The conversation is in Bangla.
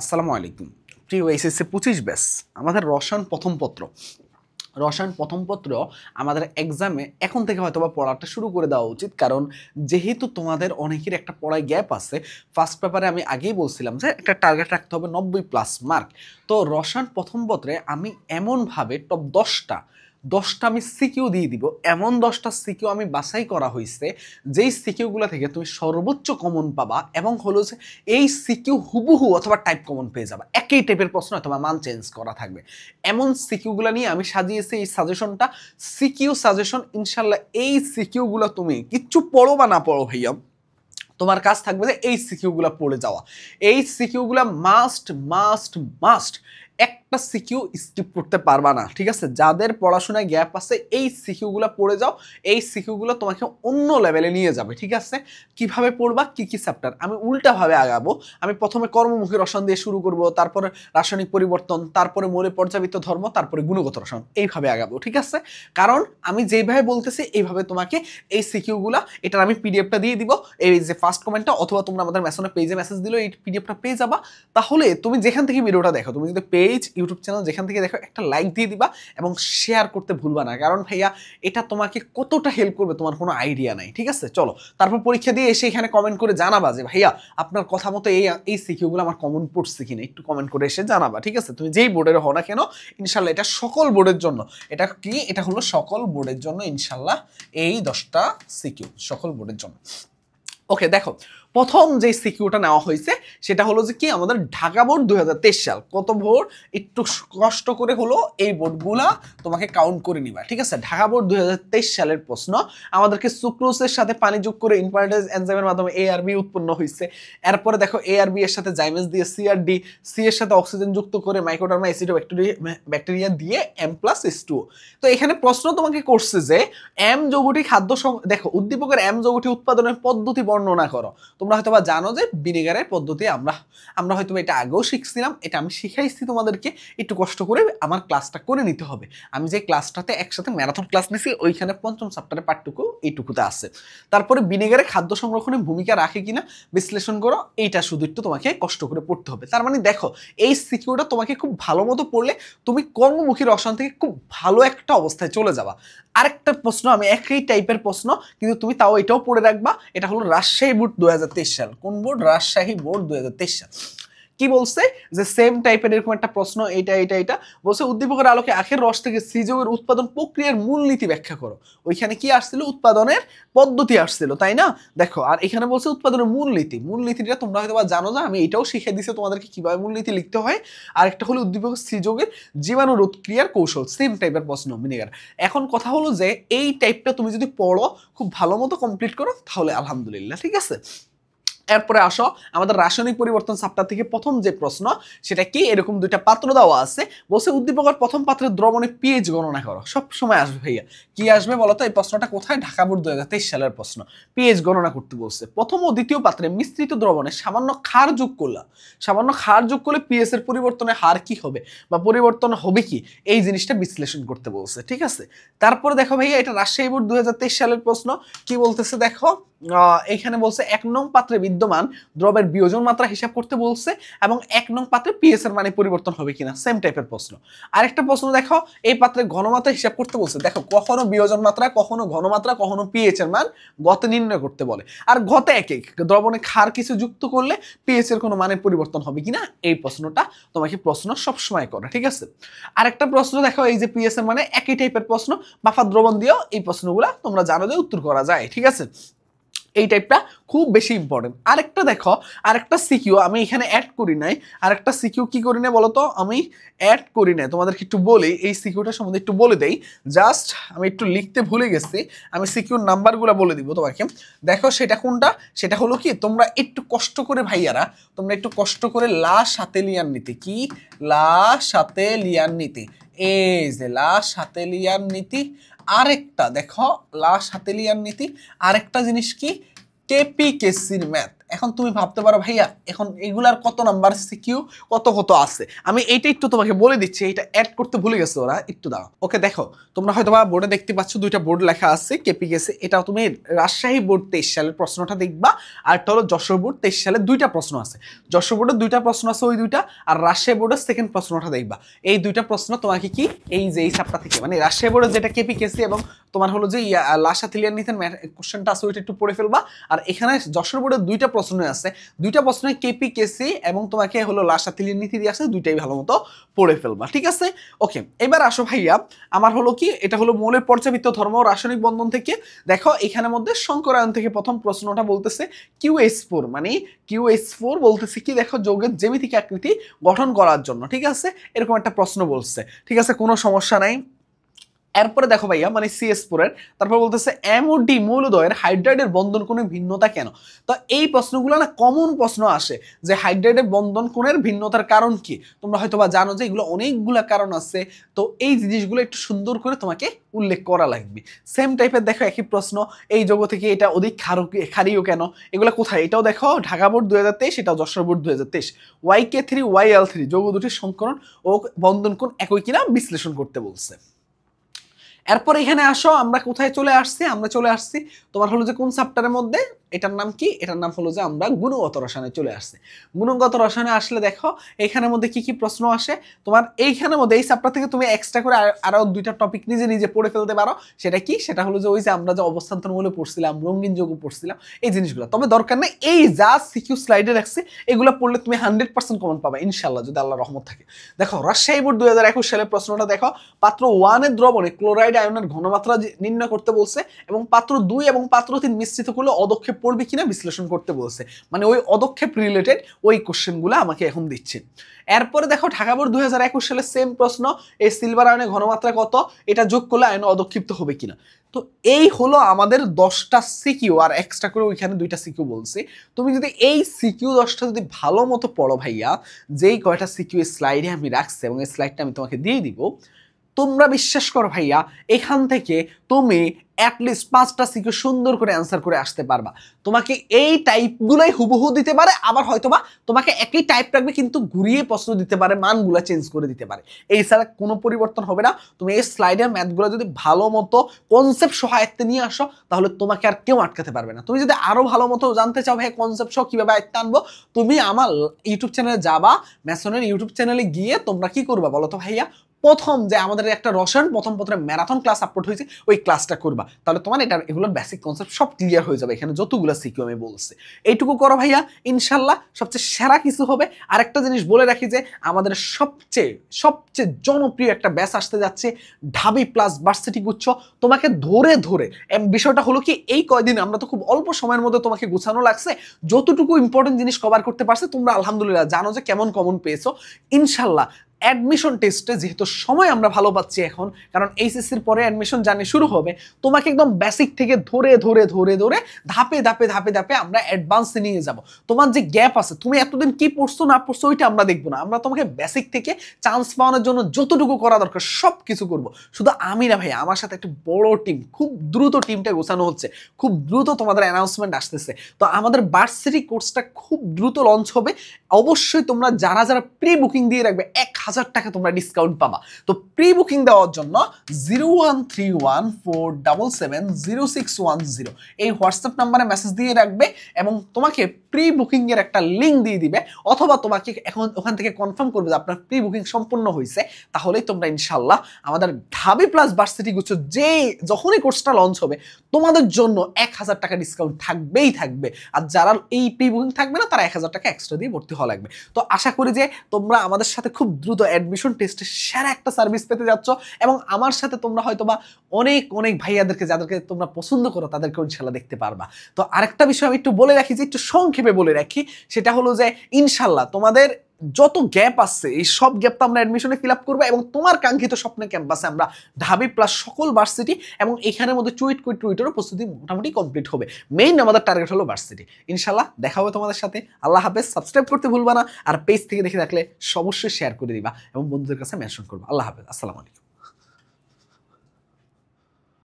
আসসালামু আলাইকুম। প্রিয় এইচএসসি 25 ব্যাচ, আমাদের রসায়ন প্রথম পত্র আমাদের এক্সামে এখন থেকে হয়তোবা পড়াটা শুরু করে দেওয়া উচিত, কারণ যেহেতু তোমাদের অনেকের একটা পড়ায় গ্যাপ আছে। ফার্স্ট পেপারে আমি আগেই বলছিলাম যে একটা টার্গেট রাখতে হবে 90+ মার্ক। তো রসায়ন প্রথম পত্রে আমি এমনভাবে টপ 10টা আমি সিকিউ দিয়ে দিব, এমন 10টা সিকিউ আমি বাছাই করা হয়েছে যেই সিকিউগুলো থেকে তুমি সর্বোচ্চ কমন পাবা, এবং হলো যে এই সিকিউ হুবহু অথবা টাইপ কমন পেয়ে যাবা, একই টাইপের প্রশ্ন অথবা মান চেঞ্জ করা থাকবে। এমন সিকিউগুলো নিয়ে আমি সাজিয়েছি এই সাজেশনটা, সিকিউ সাজেশন। ইনশাল্লাহ এই সিকিউগুলো তুমি কিচ্ছু পড়ো বা না পড়ো ভাইয়া, তোমার কাজ থাকবে যে এই সিকিউগুলো পড়ে যাওয়া। এই সিকিউগুলো মাস্ট মাস্ট মাস্ট, একটা সিকিউ স্কিপ করতে পারবা না, ঠিক আছে? যাদের পড়াশোনায় গ্যাপ আছে এই সিকিউগুলো পড়ে যাও, এই সিকিউগুলো তোমাকে অন্য লেভেলে নিয়ে যাবে, ঠিক আছে? কিভাবে পড়বা, কি কি চ্যাপ্টার, আমি উল্টাভাবে আগাবো। আমি প্রথমে কর্মমুখী রসায়ন দিয়ে শুরু করব, তারপরে রাসায়নিক পরিবর্তন, তারপরে মৌলে পর্যাবৃত্ত ধর্ম, তারপরে গুণগত রসায়ন, এইভাবে আগাবো, ঠিক আছে? কারণ আমি যেভাবে বলতেছি এইভাবে তোমাকে এই সিকিউগুলা, এটার আমি পিডিএফটা দিয়ে দিব এই যে ফার্স্ট কমেন্টটা, অথবা তোমরা আমাদের মেসেজে পেজে মেসেজ দিলো এই পিডিএফটা পেয়ে যাবা। তাহলে তুমি যেখান থেকে ভিডিওটা দেখো, তুমি যদি পেজ ইউটিউব চ্যানেল যেখান থেকে দেখো, একটা লাইক দিয়ে দিবা এবং শেয়ার করতে ভুলবা না, কারণ ভাইয়া এটা তোমাকে কতটা হেল্প করবে তোমার কোনো আইডিয়া নাই, ঠিক আছে? চলো, তারপর পরীক্ষা দিয়ে এসে এখানে কমেন্ট করে জানাবা যে ভাইয়া আপনার কথা মতো এই সিকিউগুলো আমার কমন পড়ছে কিনা, একটু কমেন্ট করে এসে জানাবা, ঠিক আছে? তুমি যেই বোর্ডের হও না কেন, ইনশাল্লাহ এটা সকল বোর্ডের জন্য। এটা কি, এটা হলো সকল বোর্ডের জন্য ইনশাল্লাহ, এই 10টা সিকিউ সকল বোর্ডের জন্য। ওকে, দেখো প্রথম যে সিকিউটা নেওয়া হয়েছে সেটা হলো যে কি, আমাদের ঢাকা বোর্ড 2023 সাল। কত বোর্ড, একটু কষ্ট করে হলো এই বোর্ডগুলা তোমাকে কাউন্ট করে নিবা, ঠিক আছে? ঢাকা বোর্ড 2023 সালের প্রশ্ন। আমাদেরকে সুক্রোজের সাথে পানি যোগ করে ইনভার্টেজ এনজাইমের মাধ্যমে এআরবি উৎপন্ন হয়েছে। এরপরে দেখো এআরবি এর সাথে জাইমেজ দিয়ে সিআরডি, সি এর সাথে অক্সিজেন যুক্ত করে মাইক্রোডার্মা অ্যাসিড ব্যাকটেরিয়া দিয়ে M+H2O। তো এখানে প্রশ্ন তোমাকে করছে যে এম যৌগটি দেখো উদ্দীপকের এম যৌগটি উৎপাদনের পদ্ধতি বর্ণনা করো। তোমরা হয়তো বা জানো যে ভিনেগারের পদ্ধতি আমরা হয়তো এটা আগেও শিখছিলাম, এটা আমি শিখাইছি তোমাদেরকে। একটু কষ্ট করে আমার ক্লাসটা করে নিতে হবে। আমি যে ক্লাসটাতে একসাথে ম্যারাথন ক্লাস নিছি, ওইখানে পঞ্চম চ্যাপ্টারের পার্টটুকু এইটুকুতে আছে। তারপরে ভিনেগারে খাদ্য সংরক্ষণে ভূমিকা রাখে কিনা বিশ্লেষণ করো, এইটা শুধু একটু তোমাকে কষ্ট করে পড়তে হবে। তার মানে দেখো এই সিকিউটা তোমাকে খুব ভালো মতো পড়লে তুমি কর্মমুখী রসায়ন থেকে খুব ভালো একটা অবস্থায় চলে যাবা। আরেকটা প্রশ্ন, আমি একই টাইপের প্রশ্ন, কিন্তু তুমি তাও এটাও পড়ে রাখবা। এটা হলো রাজশাহী বোর্ড 2023 সাল। কোন বোর্ড? রাজশাহী বোর্ড 2023 সাল। কি বলছে যে সেম টাইপের এরকম একটা প্রশ্ন, এটা বলছে উদ্দীপকের আলোকে আখের রস থেকে সিযোগের উৎপাদন প্রক্রিয়ার মূলনীতি ব্যাখ্যা করো। ওইখানে কি আসছিল? উৎপাদনের পদ্ধতি আসছিল, তাই না? দেখো, আর এখানে বলছে উৎপাদনের মূলনীতিটা তোমরা হয়তো বা জানো না, আমি এটাও শিখিয়ে দিছি তোমাদেরকে কিভাবে মূলনীতি লিখতে হয়। আর একটা হলো উদ্দীপক সিযোগের জীবাণু রোধ ক্রিয়ার কৌশল, সেম টাইপের প্রশ্ন ভিনেগার। এখন কথা হলো যে এই টাইপটা তুমি যদি পড়ো, খুব ভালো মতো কমপ্লিট করো, তাহলে আলহামদুলিল্লাহ, ঠিক আছে? এরপরে আসো আমাদের রাসায়নিক পরিবর্তন চ্যাপ্টার থেকে প্রথম যে প্রশ্ন, সেটা কি, এরকম দুইটা পাত্র দেওয়া আছে, বলছে উদ্দীপকের প্রথম পাত্রের দ্রবণে পিএইচ গণনা করো। সব সময় আসবে ভাইয়া, কি আসবে বলতো? এই প্রশ্নটা কোথায়? ঢাকা বোর্ড 2023 সালের প্রশ্ন। পিএইচ গণনা করতে বলছে। প্রথম ও দ্বিতীয় পাত্রে মিশ্রিত দ্রবণে সামান্য ক্ষার যোগ করলে পিএইচ এর পরিবর্তনের হার কি হবে বা পরিবর্তন হবে কি, এই জিনিসটা বিশ্লেষণ করতে বলছে, ঠিক আছে? তারপরে দেখো ভাইয়া, এটা রাজশাহী বোর্ড 2023 সালের প্রশ্ন। কি বলতেছে দেখো, এইখানে বলছে 1 নং পাত্রে বিদ্যমান দ্রবের বিয়োজন মাত্রা হিসাব করতে বলছে, এবং 1 নং পাত্রে পিএস এর মানে পরিবর্তন হবে কিনা, সেম টাইপের প্রশ্ন। আরেকটা প্রশ্ন দেখো, এই পাত্রে ঘনমাত্রা হিসাব করতে বলছে। দেখো, কখনো বিয়োজন মাত্রা, কখনো ঘনমাত্রা, কখনো পিএইচ এর মান গতে নির্ণয় করতে বলে। আর গতে একে দ্রবণে ক্ষার কিছু যুক্ত করলে পিএইচ এর কোনো মানের পরিবর্তন হবে কিনা, এই প্রশ্নটা তোমাকে প্রশ্ন সবসময় করে, ঠিক আছে? আরেকটা প্রশ্ন দেখো, এই যে পিএস এর মানে একই টাইপের প্রশ্ন, বাফা দ্রবণ দিয়েও এই প্রশ্নগুলো তোমরা জানো যে উত্তর করা যায়, ঠিক আছে? এই টাইপটা খুব বেশি ইম্পর্টেন্ট। আরেকটা দেখো, আরেকটা সিকিউ আমি এখানে অ্যাড করি নাই। আরেকটা সিকিউ কি করি না বলতো, আমি অ্যাড করি না, তোমাদেরকে একটু বলি, এই সিকিউটা সম্বন্ধে একটু বলে দেই। জাস্ট আমি একটু লিখতে ভুলে গেছি, আমি সিকিউর নাম্বারগুলো বলে দিব তোমাকে। দেখো সেটা কোনটা, সেটা হলো কি, তোমরা একটু কষ্ট করে ভাইয়ারা, তোমরা একটু কষ্ট করে লা সাতেলিয়ান নীতি, কি লা সাতেলিয়ান নীতি, এই যে লা সাতেলিয়ান নীতি। আরেকটা দেখো লা সাতেলিয়ান নীতি, আরেকটা জিনিস কি, কেপি কেসির ম্যাথ। এখন তুমি ভাবতে পারো ভাইয়া এখন এগুলার কত নাম্বার সিকিউ কত কত আছে, আমি এইটা একটু তোমাকে বলে দিচ্ছি, এটা অ্যাড করতে ভুলে গেছো ওরা, একটু দাও। ওকে দেখো তোমরা হয়তো বা বোর্ডে দেখতে পাচ্ছ দুইটা বোর্ড লেখা আছে কেপিকেসি, এটা তুমি রাজশাহী বোর্ড 23 সালের প্রশ্নটা দেখবা, আর একটা হলো যশোর বোর্ড 23 সালের দুইটা প্রশ্ন আছে, যশোর বোর্ডের দুইটা প্রশ্ন আছে ওই দুইটা, আর রাজশাহী বোর্ডের সেকেন্ড প্রশ্নটা দেখবা। এই দুইটা প্রশ্ন তোমাকে কি এই যে এই চাপটা থেকে মানে রাজশাহী বোর্ডের যেটা কেপিকেসি এবং তোমার হলো যে লাসা তিলিয়ার নিতেন কোশ্চেনটা আছে ওইটা একটু পড়ে ফেলবা, আর এখানে যশোর বোর্ডের দুইটা প্রশ্ন আছে, দুইটা প্রশ্নে কেপিকেসি এবং তোমাকে হলো লাসা তিলিয়ার নীতি দিয়ে আছে, দুইটাই ভালো মতো পড়ে ফেলবা, ঠিক আছে। ওকে এবার আসো ভাইয়া, আমার হলো কি এটা হলো মৌলের পর্যাবৃত্ত ধর্ম ও রাসায়নিক বন্ধন থেকে। দেখো এখানে মধ্যে শঙ্করায়ন থেকে প্রথম প্রশ্নটা বলতেছে QH4 মানে QH4 বলতেছে কি দেখো যৌগের জ্যামিতিক আকৃতি গঠন করার জন্য, ঠিক আছে, এরকম একটা প্রশ্ন বলছে, ঠিক আছে, কোনো সমস্যা নাই। এরপরে দেখো ভাইয়া মানে CS4 এর তারপর বলতেছে M ও D মৌলদ্বয়ের হাইড্রাইডের বন্ধন কোণের ভিন্নতা কেন। তো এই প্রশ্নগুলো না কমন প্রশ্ন আসে যে হাইড্রাইডের বন্ধন কোণের ভিন্নতার কারণ কি, তোমরা হয়তোবা জানো যে এগুলো অনেকগুলো কারণ আছে, তো এই জিনিসগুলো একটু সুন্দর করে তোমাকে উল্লেখ করা লাগবে। সেম টাইপের দেখো একই প্রশ্ন এই যৌগ থেকে এটা অধিক ক্ষারীয় কেন, এগুলো কোথায়, এটাও দেখো ঢাকা বোর্ড 2023, এটাও যশোর বোর্ড 2023। YK3 YL3 যৌগ দুটির সংকরণ ও বন্ধন কোণ একই কিনা বিশ্লেষণ করতে বলছে। এরপর এখানে আসো আমরা কোথায় চলে আসছি, আমরা চলে আসছি তোমার হলো যে কোন চ্যাপ্টারের মধ্যে, এটার নাম কি, এটার নাম হলো যে আমরা গুণগত রসায়নে চলে আসছি। গুণগত রসায়নে আসলে দেখো এখানের মধ্যে কি কি প্রশ্ন আসে, তোমার এইখানের মধ্যে এই চ্যাপ্টার থেকে তুমি এক্সট্রা করে আরো দুইটা টপিক নিজে নিজে পড়ে ফেলতে পারো, সেটা কি, সেটা হলো যে ওই যে আমরা যে অবস্থান্তর মূল্য পড়ছিলাম, রঙিন যৌগ পড়ছিলাম, এই জিনিসগুলো। তবে দরকার নেই এই যা সিকিউ স্লাইডে রাখছি এগুলো পড়লে তুমি 100% কমন পাবে ইনশাল্লাহ যদি আল্লাহ রহমত থাকে। দেখো রাজশাহী বোর্ড 2021 সালের প্রশ্নটা দেখো, পাত্র 1 এর দ্রবণে ক্লোরাইড আয়নের ঘনমাত্রা নির্ণয় করতে বলছে এবং পাত্র 2 এবং পাত্র 3 মিশ্রিত করলে অদক্ষেপ পড়বে কিনা বিশ্লেষণ করতে বলছে, মানে ওই অদক্ষেপ রিলেটেড ওই কোশ্চেনগুলো আমাকে এখন দিচ্ছে। এরপরে দেখো ঢাকা বোর্ড 2021 সালের সেম প্রশ্ন, এই সিলভার আয়নের ঘনমাত্রা কত, এটা যোগ করলে আয়ন অদক্ষিপ্ত হবে কিনা। তো এই হলো আমাদের 10টা সিকিউ, আর এক্সট্রা করে ওইখানে 2টা সিকিউ বলছি। তুমি যদি এই সিকিউ 10টা যদি ভালো মতো পড়ো ভাইয়া, যেই কয়টা সিকিউ স্লাইডে আমি রাখছি এবং এই স্লাইডটা আমি তোমাকে দিয়ে দিব, তোমরা বিশ্বাস করো ভাইয়া এখান থেকে তুমি অ্যাটলিস্ট 5টা সিকিউ সুন্দর করে অ্যান্সার করে আসতে পারবা। তোমাকে এই টাইপগুলোই হুবহু দিতে পারে, আবার হয়তোবা তোমাকে একই টাইপ রাখবে কিন্তু ঘুরিয়ে প্রশ্ন দিতে পারে, মানগুলো চেঞ্জ করে দিতে পারে, এই ছাড়া কোনো পরিবর্তন হবে না। তুমি এই স্লাইডের ম্যাথগুলো যদি ভালো মতো কনসেপ্ট সহ আয়ত্তে নিয়ে আসো তাহলে তোমাকে আর কেউ আটকাতে পারবে না। তুমি যদি আরো ভালো মতো জানতে চাও ভাই কনসেপ্ট সহ কিভাবে আয়ত্তে আনবো, তুমি আমার ইউটিউব চ্যানেলে যাবা, ম্যাসনের ইউটিউব চ্যানেলে গিয়ে তোমরা কি করবা বলো তো ভাইয়া, প্রথম যে আমাদের একটা রসায়ন প্রথম পত্রে ম্যারাথন ক্লাস আপলোড হয়েছে ওই ক্লাসটা করবা, তাহলে তোমার এটা এগুলোর বেসিক কনসেপ্ট সব ক্লিয়ার হয়ে যাবে। এখানে যতগুলো সিকিউ আমি বলছি এইটুকু করো ভাইয়া, ইনশাল্লাহ সবচেয়ে সেরা কিছু হবে। আরেকটা জিনিস বলে রাখি যে আমাদের সবচেয়ে সবচেয়ে জনপ্রিয় একটা ব্যাচ আসতে যাচ্ছে, ঢাবি প্লাস ভার্সিটি গুচ্ছ। তোমাকে ধরে ধরে বিষয়টা হলো কি এই কয়দিন আমরা তো খুব অল্প সময়ের মধ্যে তোমাকে গুছানো লাগছে, যতটুকু ইম্পর্টেন্ট জিনিস কভার করতে পারছে তোমরা আলহামদুলিল্লাহ জানো যে কেমন কমন পেয়েছো। ইনশাল্লাহ অ্যাডমিশন টেস্টে যেহেতু সময় আমরা ভালো পাচ্ছি এখন, কারণ এইচএসসির পরে অ্যাডমিশন জার্নি শুরু হবে, তোমাকে একদম বেসিক থেকে ধরে ধরে ধরে ধরে ধাপে ধাপে ধাপে ধাপে আমরা অ্যাডভান্সে নিয়ে যাব। তোমার যে গ্যাপ আছে তুমি এতদিন কি পড়ছো না পড়ছো ওইটা আমরা দেখবো না, আমরা তোমাকে বেসিক থেকে চান্স পাওয়ানোর জন্য যতটুকু করা দরকার সব কিছু করবো। শুধু আমি না ভাই, আমার সাথে একটা বড় টিম, খুব দ্রুত টিমটা গোছানো হচ্ছে, খুব দ্রুত তোমাদের অ্যানাউন্সমেন্ট আসতেছে। তো আমাদের ভার্সিটি কোর্সটা খুব দ্রুত লঞ্চ হবে। অবশ্যই তোমরা যারা যারা প্রি বুকিং দিয়ে রাখবে 1000 টাকা তোমরা ডিসকাউন্ট পাবা। তো প্রি বুকিং দেওয়ার জন্য 013147700610 এই হোয়াটসঅ্যাপ নাম্বারে মেসেজ দিয়ে রাখবে এবং তোমাকে প্রি বুকিং এর একটা লিঙ্ক দিয়ে দিবে, অথবা তোমাকে এখন ওখান থেকে কনফার্ম করবে যে আপনার প্রি বুকিং সম্পূর্ণ হয়েছে, তাহলেই তোমরা ইনশাল্লাহ আমাদের ঢাবি প্লাস ভার্সিটি গুচ্ছ যে যখনই কোর্সটা লঞ্চ হবে তোমাদের জন্য 1000 টাকা ডিসকাউন্ট থাকবেই থাকবে। আর যারা এই প্রি বুকিং থাকবে না তারা 1000 টাকা এক্সট্রা দিয়ে ভর্তি হওয়া লাগবে। তো আশা করি যে তোমরা আমাদের সাথে খুব দ্রুত অ্যাডমিশন টেস্টে সেরা একটা সার্ভিস পেতে যাচ্ছ, এবং আমার সাথে তোমরা হয়তোবা অনেক অনেক ভাইয়াদেরকে যাদেরকে তোমরা পছন্দ করো তাদেরকে ইনশাল্লাহ দেখতে পারবা। তো আরেকটা বিষয় আমি একটু বলে রাখি, যে একটু সংক্ষেপে বলে রাখি, সেটা হলো যে ইনশাল্লাহ তোমাদের যত গ্যাপ আছে এই সব গ্যাপটা আমরা অ্যাডমিশনে ফিল আপ করবো, এবং তোমার কাঙ্ক্ষিত স্বপ্নের ক্যাম্পাসে আমরা ঢাবি প্লাস সকল ভার্সিটি, এবং এখানের মধ্যে টুইটারও প্রস্তুতি মোটামুটি কমপ্লিট হবে। মেইন আমাদের টার্গেট হলো ভার্সিটি। ইনশাল্লাহ দেখা হবে তোমাদের সাথে। আল্লাহ হাফেজ। সাবস্ক্রাইব করতে ভুলবা না, আর পেজ থেকে দেখে থাকলে অবশ্যই শেয়ার করে দিবা এবং বন্ধুদের কাছে মেনশন করবা। আল্লাহ হাফেজ, আসসালামু আলাইকুম।